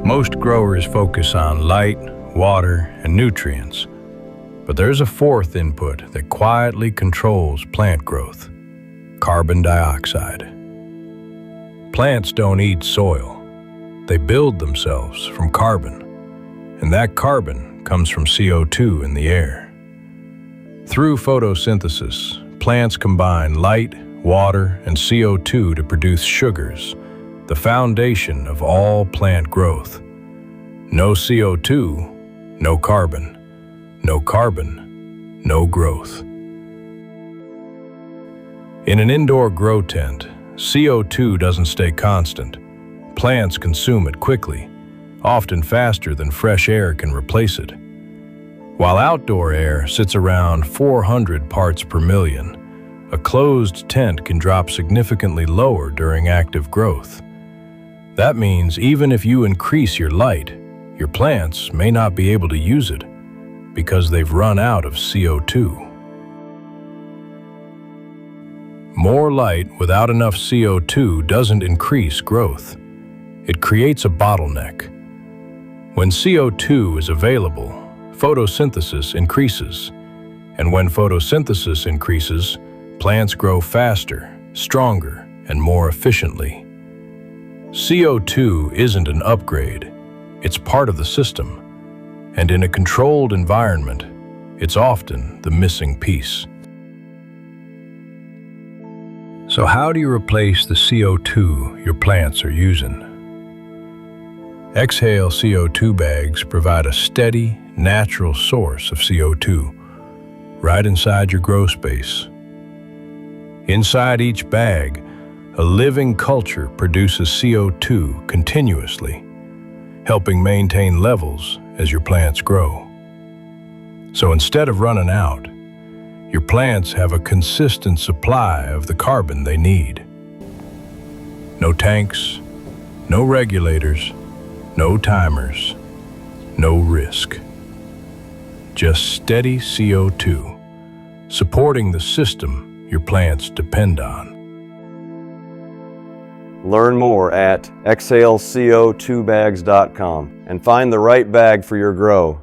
Most growers focus on light, water, and nutrients, but there's a fourth input that quietly controls plant growth: carbon dioxide. Plants don't eat soil. They build themselves from carbon, and that carbon comes from CO₂ in the air. Through photosynthesis, plants combine light, water, and CO₂ to produce sugars, the foundation of all plant growth. No CO₂, no carbon. No carbon, no growth. In an indoor grow tent, CO₂ doesn't stay constant. Plants consume it quickly, often faster than fresh air can replace it. While outdoor air sits around 400 parts per million, a closed tent can drop significantly lower during active growth. That means even if you increase your light, your plants may not be able to use it because they've run out of CO₂. More light without enough CO₂ doesn't increase growth. It creates a bottleneck. When CO₂ is available, photosynthesis increases. And when photosynthesis increases, plants grow faster, stronger, and more efficiently. CO₂ isn't an upgrade. It's part of the system. And in a controlled environment, it's often the missing piece. So how do you replace the CO₂ your plants are using? Exhale CO₂ bags provide a steady, natural source of CO₂, right inside your grow space. Inside each bag, a living culture produces CO₂ continuously, helping maintain levels as your plants grow. So instead of running out, your plants have a consistent supply of the carbon they need. No tanks, no regulators, no timers, no risk. Just steady CO₂, supporting the system your plants depend on. Learn more at exhaleco2bags.com and find the right bag for your grow.